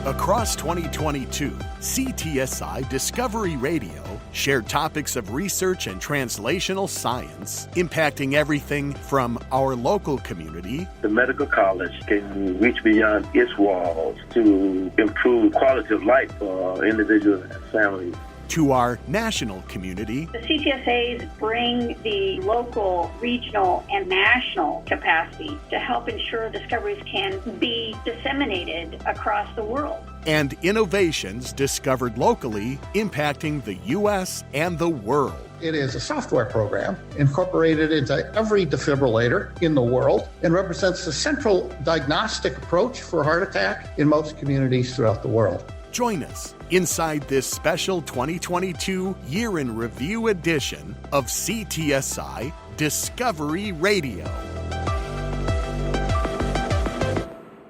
Across 2022, CTSI Discovery Radio shared topics of research and translational science, impacting everything from our local community. The medical college can reach beyond its walls to improve quality of life for individuals and families. To our national community. The CTSAs bring the local, regional, and national capacity to help ensure discoveries can be disseminated across the world. And innovations discovered locally impacting the U.S. and the world. It is a software program incorporated into every defibrillator in the world and represents the central diagnostic approach for heart attack in most communities throughout the world. Join us inside this special 2022 Year in Review edition of CTSI Discovery Radio.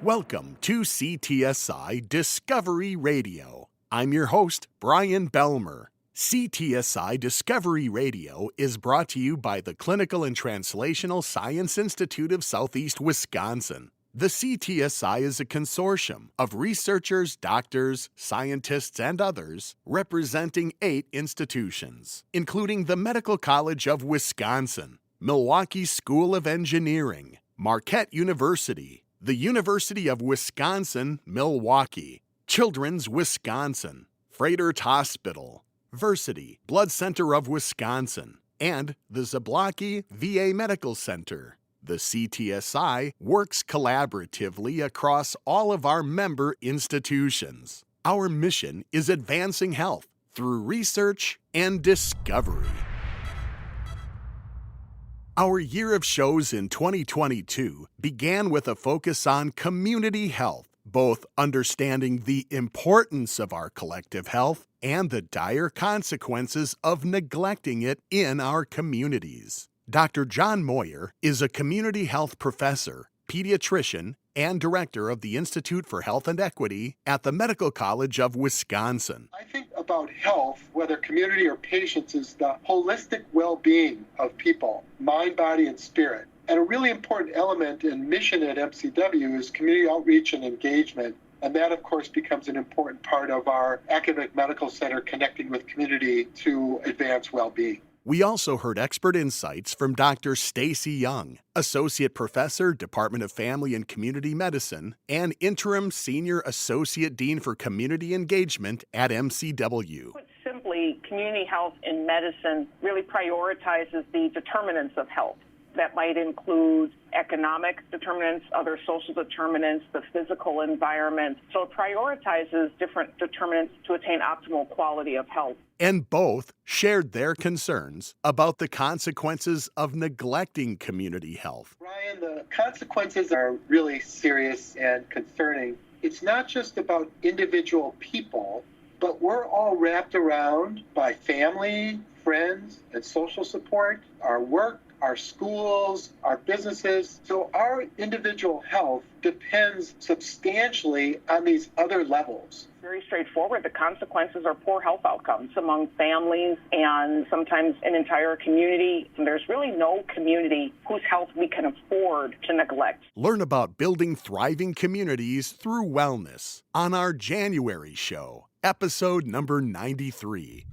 Welcome to CTSI Discovery Radio. I'm your host, Brian Belmer. CTSI Discovery Radio is brought to you by the Clinical and Translational Science Institute of Southeast Wisconsin. The CTSI is a consortium of researchers, doctors, scientists, and others representing 8 institutions, including the Medical College of Wisconsin, Milwaukee School of Engineering, Marquette University, the University of Wisconsin-Milwaukee, Children's Wisconsin, Froedtert Hospital, Versity Blood Center of Wisconsin, and the Zablocki VA Medical Center. The CTSI works collaboratively across all of our member institutions. Our mission is advancing health through research and discovery. Our year of shows in 2022 began with a focus on community health, both understanding the importance of our collective health and the dire consequences of neglecting it in our communities. Dr. John Moyer is a community health professor, pediatrician, and director of the Institute for Health and Equity at the Medical College of Wisconsin. I think about health, whether community or patients, is the holistic well-being of people, mind, body, and spirit. And a really important element and mission at MCW is community outreach and engagement. And that, of course, becomes an important part of our academic medical center connecting with community to advance well-being. We also heard expert insights from Dr. Stacy Young, Associate Professor, Department of Family and Community Medicine, and Interim Senior Associate Dean for Community Engagement at MCW. Put simply, community health in medicine really prioritizes the determinants of health. That might include economic determinants, other social determinants, the physical environment. So it prioritizes different determinants to attain optimal quality of health. And both shared their concerns about the consequences of neglecting community health. Ryan, the consequences are really serious and concerning. It's not just about individual people, but we're all wrapped around by family, friends, and social support, our work, our schools, our businesses. So our individual health depends substantially on these other levels. Very straightforward. The consequences are poor health outcomes among families and sometimes an entire community. And there's really no community whose health we can afford to neglect. Learn about building thriving communities through wellness on our January show, episode number 93.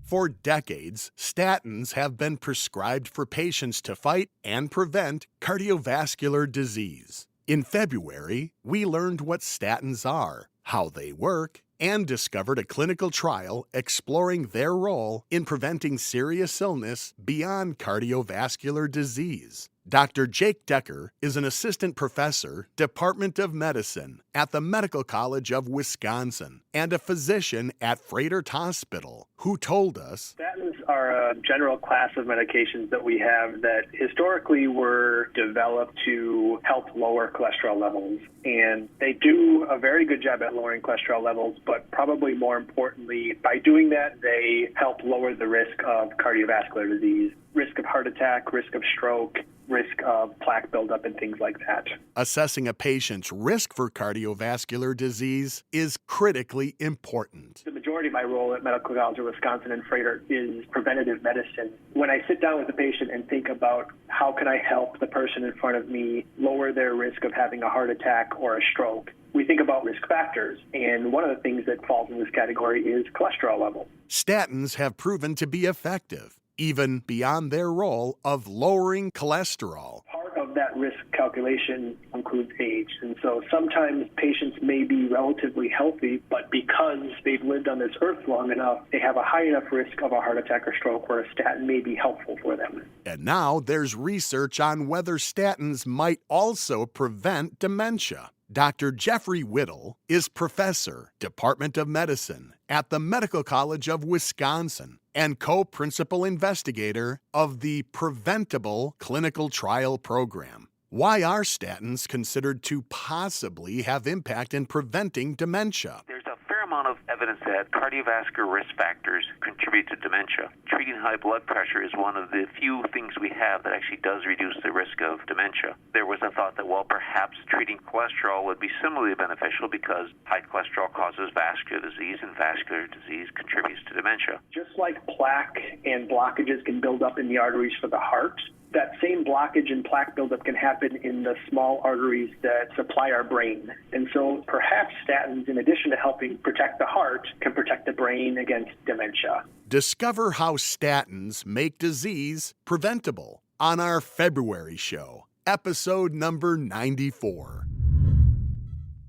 For decades, statins have been prescribed for patients to fight and prevent cardiovascular disease. In February, we learned what statins are, how they work, and discovered a clinical trial exploring their role in preventing serious illness beyond cardiovascular disease. Dr. Jake Decker is an assistant professor, Department of Medicine at the Medical College of Wisconsin and a physician at Froedtert Hospital, who told us, Statins are a general class of medications that we have that historically were developed to help lower cholesterol levels. And they do a very good job at lowering cholesterol levels, but probably more importantly, by doing that, they help lower the risk of cardiovascular disease, risk of heart attack, risk of stroke, risk of plaque buildup, and things like that. Assessing a patient's risk for cardiovascular disease is critically important. The majority of my role at Medical College of Wisconsin and Froedtert is preventative medicine. When I sit down with a patient and think about how can I help the person in front of me lower their risk of having a heart attack or a stroke, we think about risk factors, and one of the things that falls in this category is cholesterol level. Statins have proven to be effective, even beyond their role of lowering cholesterol. Part of that risk calculation includes age, and so sometimes patients may be relatively healthy, but because they've lived on this earth long enough, they have a high enough risk of a heart attack or stroke where a statin may be helpful for them. And now there's research on whether statins might also prevent dementia. Dr. Jeffrey Whittle is professor, Department of Medicine at the Medical College of Wisconsin and co-principal investigator of the Preventable Clinical Trial Program. Why are statins considered to possibly have impact in preventing dementia? There's a fair amount of evidence that cardiovascular risk factors contribute to dementia. Treating high blood pressure is one of the few things we have that actually does reduce the risk of dementia. There was a thought that, well, perhaps treating cholesterol would be similarly beneficial because high cholesterol causes vascular disease, and vascular disease contributes to dementia. Just like plaque and blockages can build up in the arteries for the heart, that same blockage and plaque buildup can happen in the small arteries that supply our brain. And so perhaps statins, in addition to helping protect the heart, can protect the brain against dementia. Discover how statins make disease preventable on our February show, episode number 94.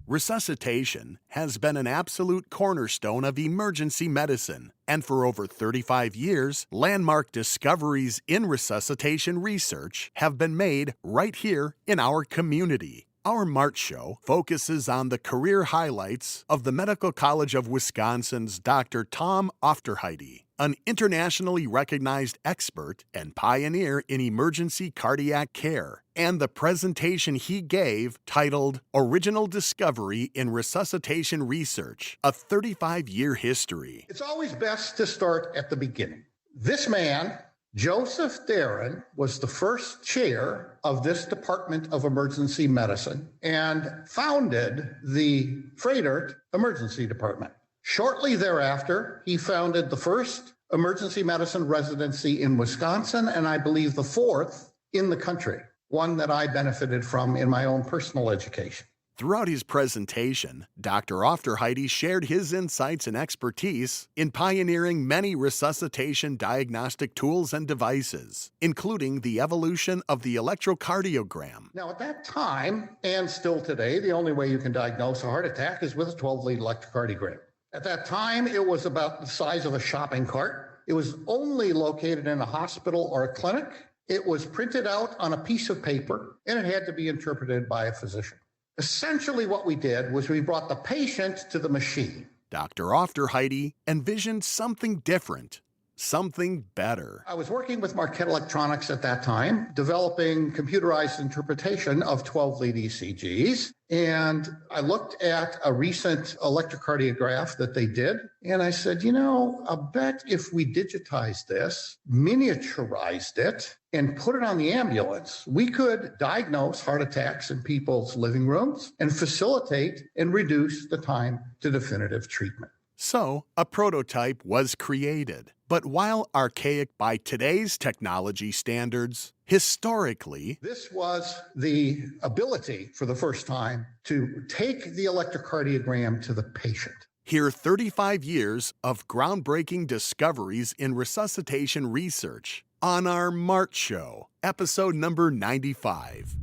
Resuscitation has been an absolute cornerstone of emergency medicine, and for over 35 years, landmark discoveries in resuscitation research have been made right here in our community. Our March show focuses on the career highlights of the Medical College of Wisconsin's Dr. Tom Aufderheide, an internationally recognized expert and pioneer in emergency cardiac care, and the presentation he gave titled Original Discovery in Resuscitation Research, a 35-year history. It's always best to start at the beginning. This man, Joseph Darren, was the first chair of this Department of Emergency Medicine and founded the Fredert Emergency Department. Shortly thereafter, he founded the first emergency medicine residency in Wisconsin, and I believe the fourth in the country, one that I benefited from in my own personal education. Throughout his presentation, Dr. Aufderheide shared his insights and expertise in pioneering many resuscitation diagnostic tools and devices, including the evolution of the electrocardiogram. Now, at that time, and still today, the only way you can diagnose a heart attack is with a 12-lead electrocardiogram. At that time, it was about the size of a shopping cart. It was only located in a hospital or a clinic. It was printed out on a piece of paper, and it had to be interpreted by a physician. Essentially, what we did was we brought the patient to the machine. Dr. Aufderheide envisioned something different, something better. I was working with Marquette Electronics at that time, developing computerized interpretation of 12-lead ECGs. And I looked at a recent electrocardiograph that they did. And I said, I bet if we digitized this, miniaturized it, and put it on the ambulance, we could diagnose heart attacks in people's living rooms and facilitate and reduce the time to definitive treatment. So, a prototype was created. But while archaic by today's technology standards, historically, this was the ability for the first time to take the electrocardiogram to the patient. Hear 35 years of groundbreaking discoveries in resuscitation research on our March show, episode number 95.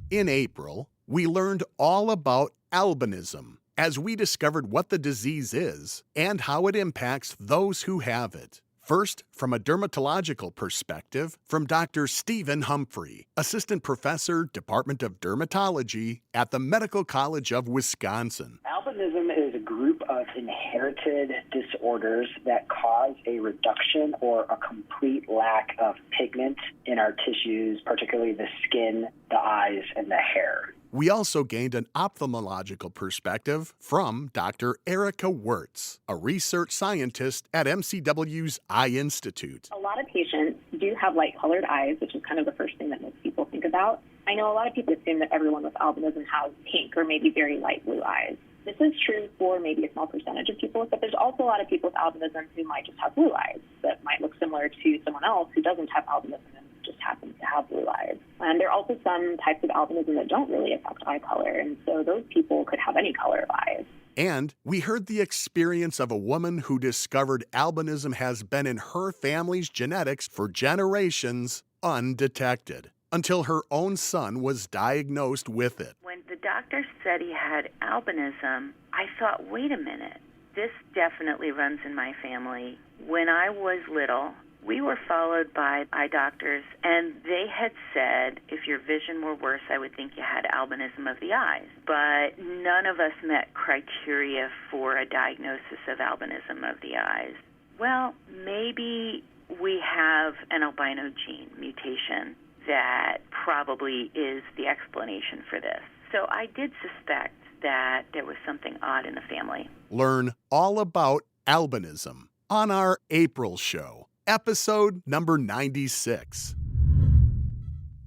In April, we learned all about albinism, as we discovered what the disease is and how it impacts those who have it. First, from a dermatological perspective, from Dr. Stephen Humphrey, Assistant Professor, Department of Dermatology at the Medical College of Wisconsin. Albinism is a group of inherited disorders that cause a reduction or a complete lack of pigment in our tissues, particularly the skin, the eyes, and the hair. We also gained an ophthalmological perspective from Dr. Erica Wirtz, a research scientist at MCW's Eye Institute. A lot of patients do have light-colored eyes, which is kind of the first thing that most people think about. I know a lot of people assume that everyone with albinism has pink or maybe very light blue eyes. This is true for maybe a small percentage of people, but there's also a lot of people with albinism who might just have blue eyes that might look similar to someone else who doesn't have albinism and just happens to have blue eyes. And there are also some types of albinism that don't really affect eye color, and so those people could have any color of eyes. And we heard the experience of a woman who discovered albinism has been in her family's genetics for generations undetected, until her own son was diagnosed with it. When the doctor said he had albinism, I thought, wait a minute, this definitely runs in my family. When I was little, we were followed by eye doctors, and they had said if your vision were worse, I would think you had albinism of the eyes. But none of us met criteria for a diagnosis of albinism of the eyes. Well, maybe we have an albino gene mutation that probably is the explanation for this. So I did suspect that there was something odd in the family. Learn all about albinism on our April show, episode number 96.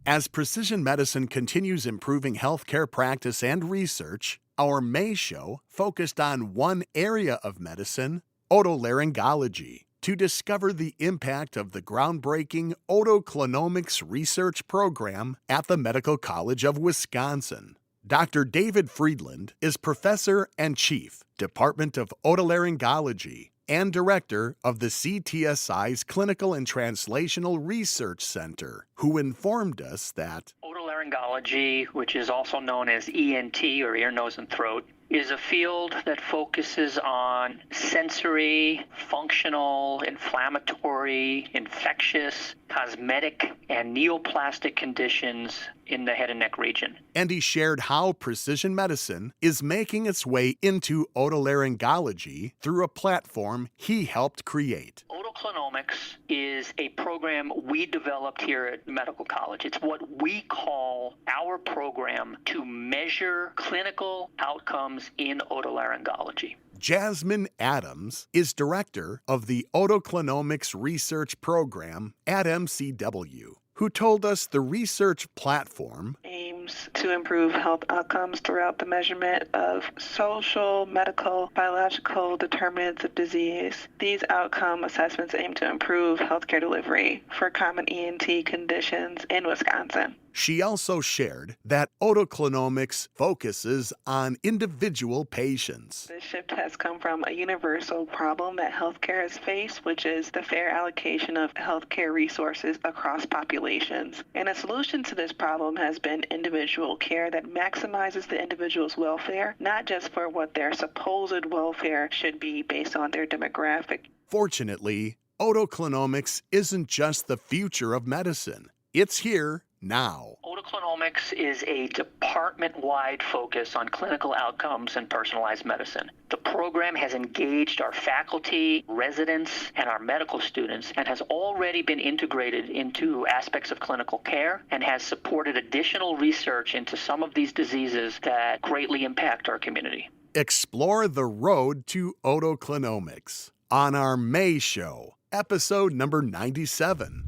As precision medicine continues improving healthcare practice and research, our May show focused on one area of medicine, otolaryngology, to discover the impact of the groundbreaking otoclonomics research program at the Medical College of Wisconsin. Dr. David Friedland is Professor and Chief, Department of Otolaryngology, and Director of the CTSI's Clinical and Translational Research Center, who informed us that otolaryngology, which is also known as ENT, or ear, nose, and throat, is a field that focuses on sensory, functional, inflammatory, infectious, cosmetic, and neoplastic conditions in the head and neck region. And he shared how precision medicine is making its way into otolaryngology through a platform he helped create. Otoclonomics is a program we developed here at Medical College. It's what we call our program to measure clinical outcomes in otolaryngology. Jasmine Adams is director of the Otoclonomics Research Program at MCW, who told us the research platform aims to improve health outcomes throughout the measurement of social, medical, biological determinants of disease. These outcome assessments aim to improve healthcare delivery for common ENT conditions in Wisconsin. She also shared that otoclonomics focuses on individual patients. This shift has come from a universal problem that healthcare has faced, which is the fair allocation of healthcare resources across populations. And a solution to this problem has been individual care that maximizes the individual's welfare, not just for what their supposed welfare should be based on their demographic. Fortunately, otoclonomics isn't just the future of medicine. It's here now. Otoclonomics is a department-wide focus on clinical outcomes and personalized medicine. The program has engaged our faculty, residents, and our medical students and has already been integrated into aspects of clinical care and has supported additional research into some of these diseases that greatly impact our community. Explore the road to otoclonomics on our May show, episode number 97.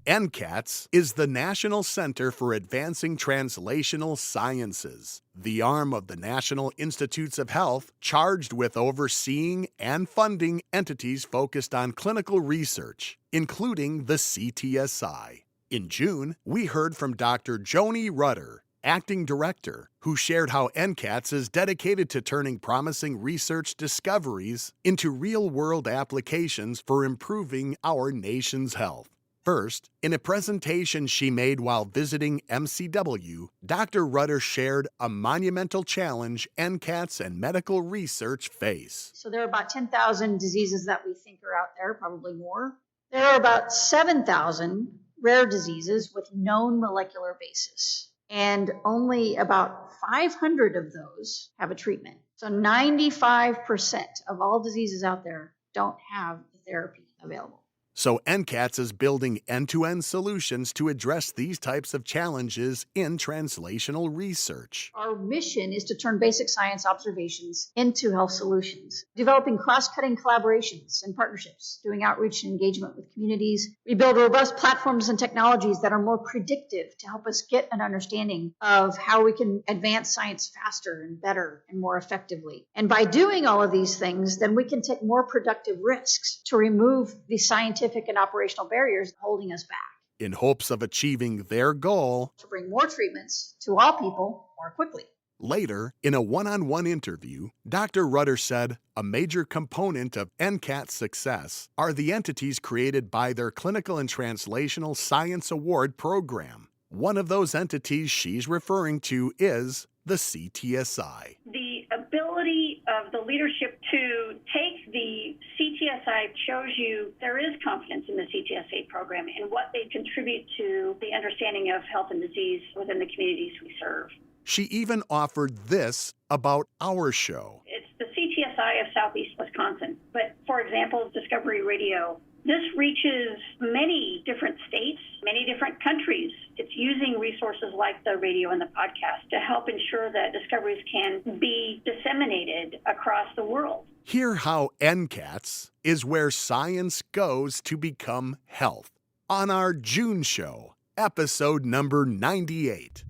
NCATS is the National Center for Advancing Translational Sciences, the arm of the National Institutes of Health charged with overseeing and funding entities focused on clinical research, including the CTSI. In June, we heard from Dr. Joni Rudder, Acting Director, who shared how NCATS is dedicated to turning promising research discoveries into real-world applications for improving our nation's health. First, in a presentation she made while visiting MCW, Dr. Rudder shared a monumental challenge NCATS and medical research face. So there are about 10,000 diseases that we think are out there, probably more. There are about 7,000 rare diseases with known molecular basis, and only about 500 of those have a treatment. So 95% of all diseases out there don't have the therapy available. So NCATS is building end-to-end solutions to address these types of challenges in translational research. Our mission is to turn basic science observations into health solutions, developing cross-cutting collaborations and partnerships, doing outreach and engagement with communities. We build robust platforms and technologies that are more predictive to help us get an understanding of how we can advance science faster and better and more effectively. And by doing all of these things, then we can take more productive risks to remove the scientific and operational barriers holding us back. in hopes of achieving their goal to bring more treatments to all people more quickly. Later, in a one-on-one interview, Dr. Rudder said a major component of NCAT's success are the entities created by their Clinical and Translational Science Award program. One of those entities she's referring to is the CTSI. The ability of the leadership to take the CTSI shows you there is confidence in the CTSI program and what they contribute to the understanding of health and disease within the communities we serve. She even offered this about our show. It's the CTSI of Southeast Wisconsin. But, for example, Discovery Radio, this reaches many different states, many different countries. It's using resources like the radio and the podcast to help ensure that discoveries can be disseminated across the world. Hear how NCATS is where science goes to become health on our June show, episode number 98.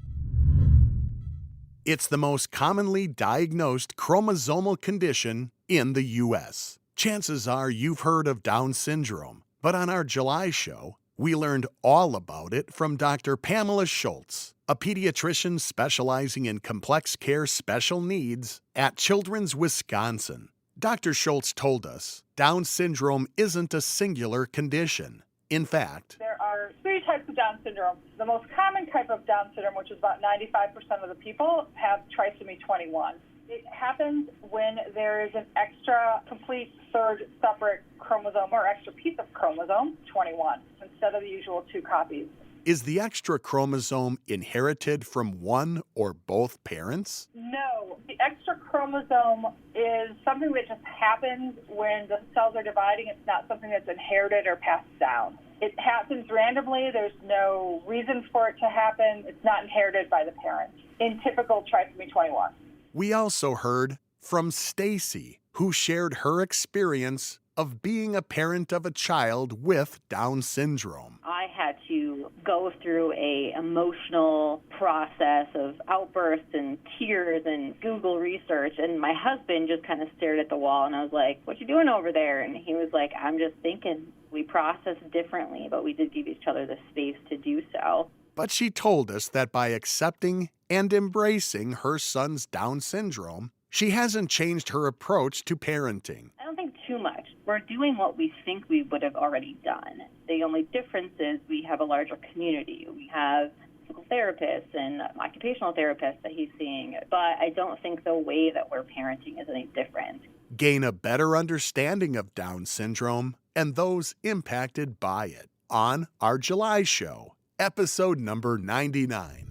It's the most commonly diagnosed chromosomal condition in the U.S. Chances are you've heard of Down syndrome, but on our July show, we learned all about it from Dr. Pamela Schultz, a pediatrician specializing in complex care special needs at Children's Wisconsin. Dr. Schultz told us Down syndrome isn't a singular condition. In fact, there are 3 types of Down syndrome. The most common type of Down syndrome, which is about 95% of the people, have trisomy 21. It happens when there is an extra complete third separate chromosome or extra piece of chromosome 21 instead of the usual 2 copies. Is the extra chromosome inherited from one or both parents? No. The extra chromosome is something that just happens when the cells are dividing. It's not something that's inherited or passed down. It happens randomly. There's no reason for it to happen. It's not inherited by the parents in typical trisomy 21. We also heard from Stacy, who shared her experience of being a parent of a child with Down syndrome. I had to go through a emotional process of outbursts and tears and Google research, and my husband just kind of stared at the wall, and I was like, "What you doing over there?" And he was like, "I'm just thinking." We process differently, but we did give each other the space to do so. But she told us that by accepting and embracing her son's Down syndrome, she hasn't changed her approach to parenting. I don't think too much. We're doing what we think we would have already done. The only difference is we have a larger community. We have physical therapists and occupational therapists that he's seeing, but I don't think the way that we're parenting is any different. Gain a better understanding of Down syndrome and those impacted by it on our July show, episode number 99.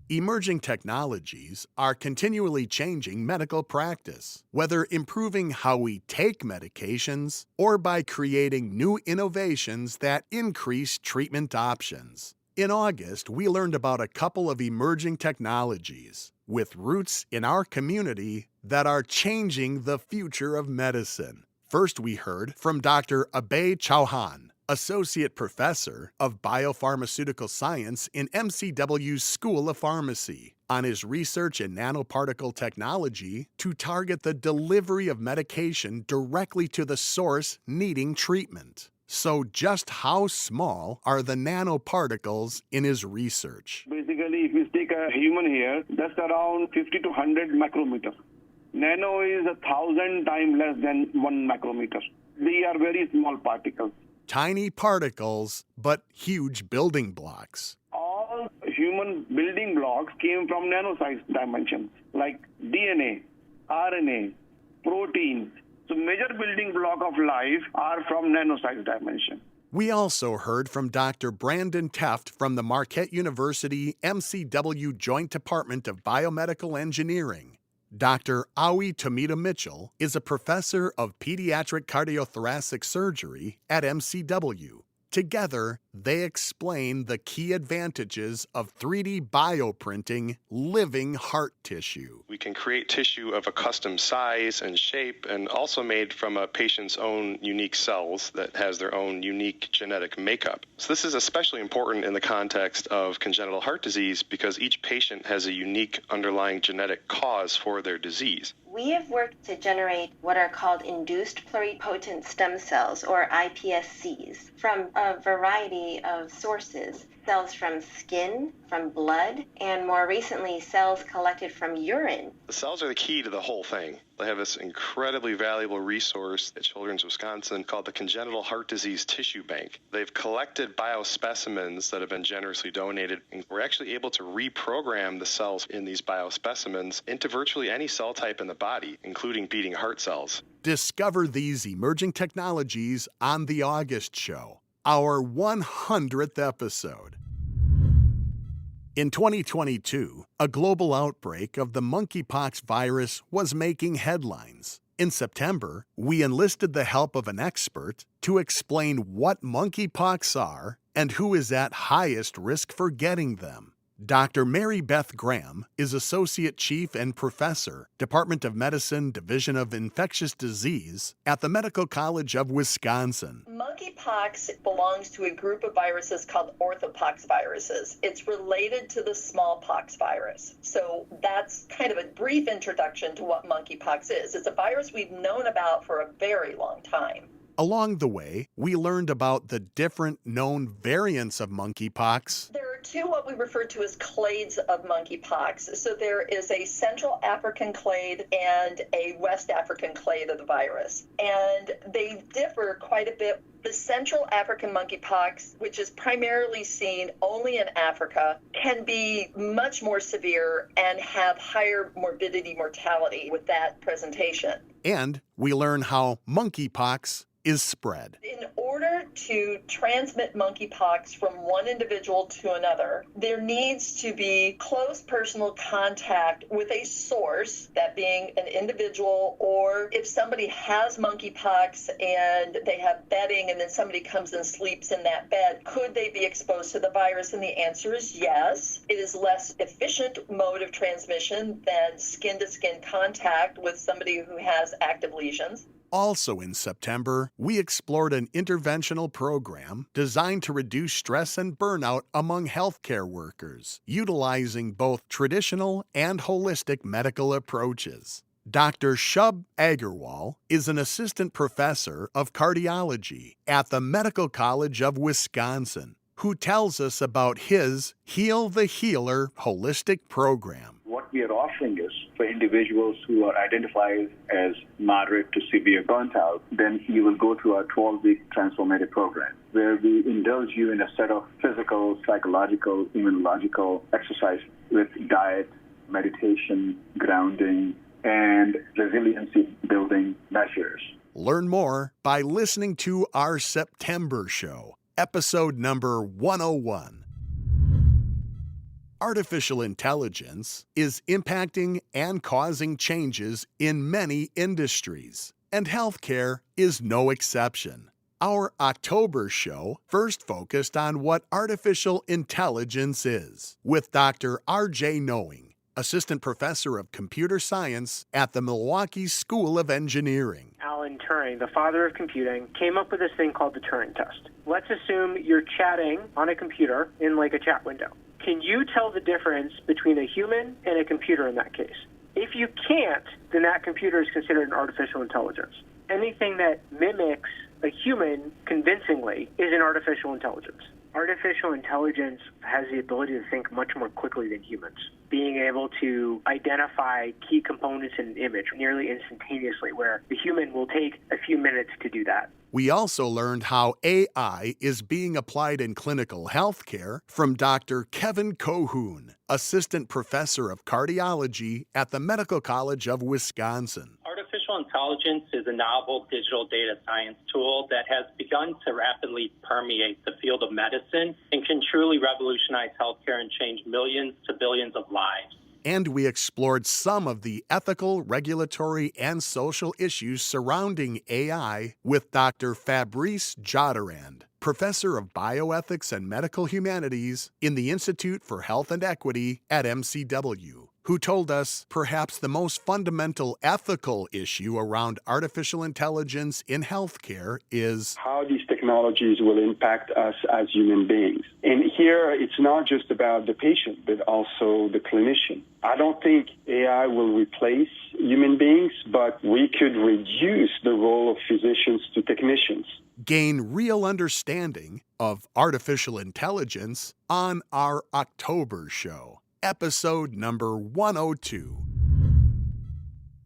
Emerging technologies are continually changing medical practice, whether improving how we take medications or by creating new innovations that increase treatment options. In August, we learned about a couple of emerging technologies with roots in our community that are changing the future of medicine. First, we heard from Dr. Abhay Chauhan, Associate Professor of Biopharmaceutical Science in MCW's School of Pharmacy, on his research in nanoparticle technology to target the delivery of medication directly to the source needing treatment. So just how small are the nanoparticles in his research? Basically, if you take a human hair, that's around 50 to 100 micrometers. Nano is 1,000 times less than 1 micrometer. They are very small particles. Tiny particles, but huge building blocks. All human building blocks came from nano-sized dimensions, like DNA, RNA, proteins. So major building block of life are from nano-sized dimension. We also heard from Dr. Brandon Teft from the Marquette University MCW Joint Department of Biomedical Engineering. Dr. Awi Tomita Mitchell is a professor of pediatric cardiothoracic surgery at MCW. Together, they explain the key advantages of 3D bioprinting living heart tissue. We can create tissue of a custom size and shape and also made from a patient's own unique cells that has their own unique genetic makeup. So this is especially important in the context of congenital heart disease because each patient has a unique underlying genetic cause for their disease. We have worked to generate what are called induced pluripotent stem cells, or iPSCs, from a variety of sources. Cells from skin, from blood, and more recently, cells collected from urine. The cells are the key to the whole thing. They have this incredibly valuable resource at Children's Wisconsin called the Congenital Heart Disease Tissue Bank. They've collected biospecimens that have been generously donated, and we're actually able to reprogram the cells in these biospecimens into virtually any cell type in the body, including beating heart cells. Discover these emerging technologies on The August Show, our 100th episode. In 2022, a global outbreak of the monkeypox virus was making headlines. In September, we enlisted the help of an expert to explain what monkeypox are and who is at highest risk for getting them. Dr. Mary Beth Graham is Associate Chief and Professor, Department of Medicine, Division of Infectious Disease at the Medical College of Wisconsin. Monkeypox belongs to a group of viruses called orthopox viruses. It's related to the smallpox virus. So that's kind of a brief introduction to what monkeypox is. It's a virus we've known about for a very long time. Along the way, we learned about the different known variants of monkeypox. There are two what we refer to as clades of monkeypox. So there is a Central African clade and a West African clade of the virus. And they differ quite a bit. The Central African monkeypox, which is primarily seen only in Africa, can be much more severe and have higher morbidity mortality with that presentation. And we learn how monkeypox is spread. In order to transmit monkeypox from one individual to another, there needs to be close personal contact with a source, that being an individual, or if somebody has monkeypox and they have bedding and then somebody comes and sleeps in that bed, could they be exposed to the virus? And the answer is yes. It is less efficient mode of transmission than skin-to-skin contact with somebody who has active lesions. Also in September, we explored an interventional program designed to reduce stress and burnout among healthcare workers, utilizing both traditional and holistic medical approaches. Dr. Shub Agarwal is an assistant professor of cardiology at the Medical College of Wisconsin, who tells us about his Heal the Healer holistic program. What we are offering is for individuals who are identified as moderate to severe burnt out, then you will go through our 12-week transformative program, where we indulge you in a set of physical, psychological, immunological exercise with diet, meditation, grounding, and resiliency building measures. Learn more by listening to our September show, episode number 101. Artificial intelligence is impacting and causing changes in many industries, and healthcare is no exception. Our October show first focused on what artificial intelligence is, with Dr. R.J. Knowing, Assistant Professor of Computer Science at the Milwaukee School of Engineering. Alan Turing, the father of computing, came up with this thing called the Turing test. Let's assume you're chatting on a computer in like a chat window. Can you tell the difference between a human and a computer in that case? If you can't, then that computer is considered an artificial intelligence. Anything that mimics a human convincingly is an artificial intelligence. Artificial intelligence has the ability to think much more quickly than humans, being able to identify key components in an image nearly instantaneously, where the human will take a few minutes to do that. We also learned how AI is being applied in clinical healthcare from Dr. Kevin Cohoon, Assistant Professor of Cardiology at the Medical College of Wisconsin. Artificial intelligence is a novel digital data science tool that has begun to rapidly permeate the field of medicine and can truly revolutionize healthcare and change millions to billions of lives. And we explored some of the ethical, regulatory, and social issues surrounding AI with Dr. Fabrice Jodarand, Professor of Bioethics and Medical Humanities in the Institute for Health and Equity at MCW. who told us perhaps the most fundamental ethical issue around artificial intelligence in healthcare is how these technologies will impact us as human beings. And here, it's not just about the patient, but also the clinician. I don't think AI will replace human beings, but we could reduce the role of physicians to technicians. Gain real understanding of artificial intelligence on our October show, episode number 102.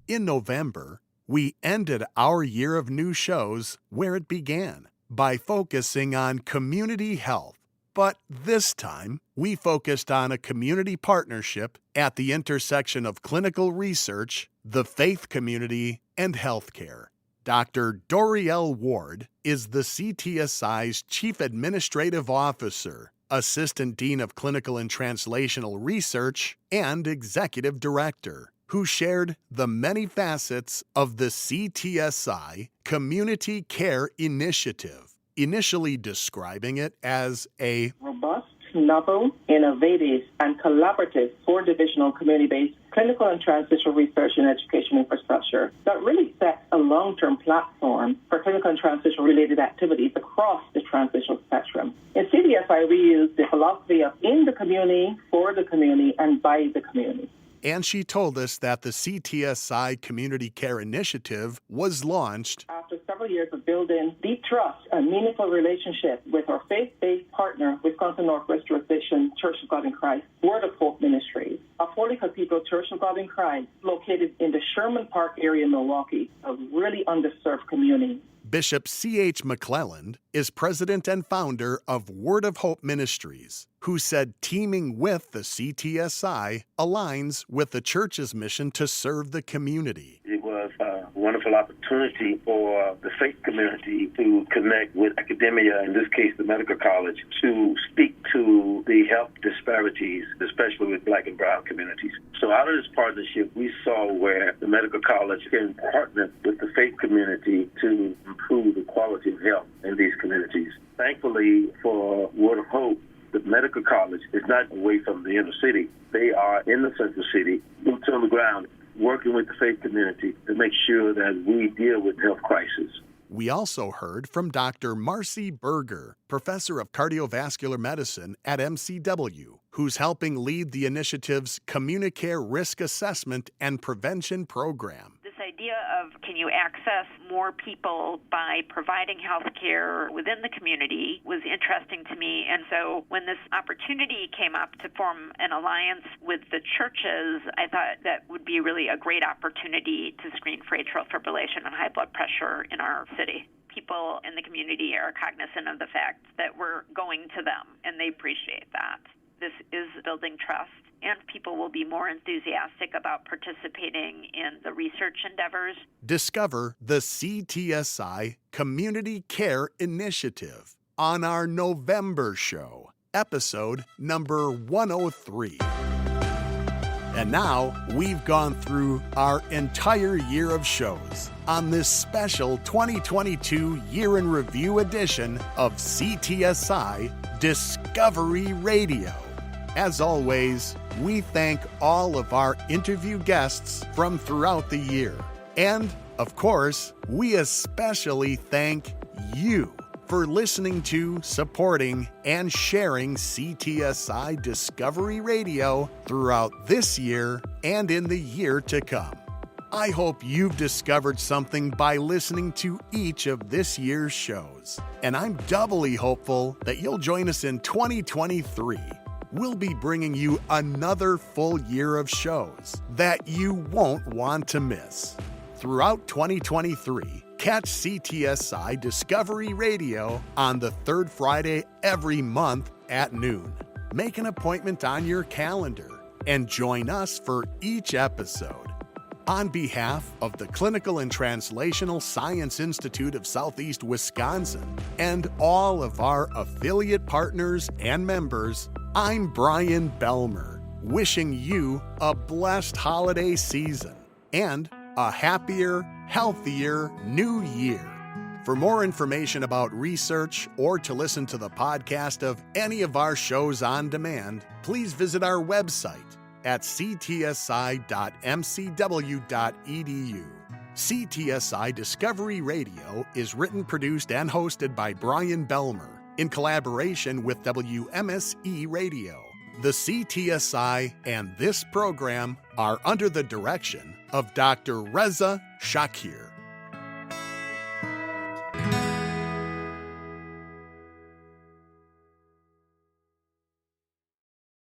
In November, we ended our year of new shows where it began, by focusing on community health. But this time, we focused on a community partnership at the intersection of clinical research, the faith community, and healthcare. Dr. Dorielle Ward is the CTSI's Chief Administrative Officer, Assistant Dean of Clinical and Translational Research, and Executive Director, who shared the many facets of the CTSI Community Care Initiative, initially describing it as a robust, novel, innovative, and collaborative four-divisional community-based clinical and translational research and education infrastructure that really sets a long-term platform for clinical and translational-related activities across the translational spectrum. In CTSI, we use the philosophy of in the community, for the community, and by the community. And she told us that the CTSI Community Care Initiative was launched after several years of building deep trust and meaningful relationship with our faith-based partner, Wisconsin Northwest Jurisdiction Church of God in Christ, Word of Hope Ministries, a 40 Cathedral Church of God in Christ located in the Sherman Park area in Milwaukee, a really underserved community. Bishop C.H. McClelland is president and founder of Word of Hope Ministries, who said teaming with the CTSI aligns with the church's mission to serve the community. It was a wonderful opportunity for the faith community to connect with academia, in this case the medical college, to speak to the health disparities, especially with Black and brown communities. So out of this partnership, we saw where the medical college can partner with the faith community to improve the quality of health in these communities. Thankfully, for Word of Hope, the medical college is not away from the inner city. They are in the central city, boots on the ground, working with the faith community to make sure that we deal with health crisis. We also heard from Dr. Marcy Berger, professor of cardiovascular medicine at MCW, who's helping lead the initiative's Communicare Risk Assessment and Prevention Program. Idea of can you access more people by providing health care within the community was interesting to me. And so when this opportunity came up to form an alliance with the churches, I thought that would be really a great opportunity to screen for atrial fibrillation and high blood pressure in our city. People in the community are cognizant of the fact that we're going to them, and they appreciate that. This is building trust, and people will be more enthusiastic about participating in the research endeavors. Discover the CTSI Community Care Initiative on our November show, episode number 103. And now we've gone through our entire year of shows on this special 2022 Year in Review edition of CTSI Discovery Radio. As always, we thank all of our interview guests from throughout the year. And, of course, we especially thank you for listening to, supporting, and sharing CTSI Discovery Radio throughout this year and in the year to come. I hope you've discovered something by listening to each of this year's shows. And I'm doubly hopeful that you'll join us in 2023. We'll be bringing you another full year of shows that you won't want to miss. Throughout 2023, catch CTSI Discovery Radio on the third Friday every month at noon. Make an appointment on your calendar and join us for each episode. On behalf of the Clinical and Translational Science Institute of Southeast Wisconsin and all of our affiliate partners and members, I'm Brian Belmer, wishing you a blessed holiday season and a happier, healthier new year. For more information about research or to listen to the podcast of any of our shows on demand, please visit our website at ctsi.mcw.edu. CTSI Discovery Radio is written, produced, and hosted by Brian Belmer in collaboration with WMSE Radio. The CTSI and this program are under the direction of Dr. Reza Shakir.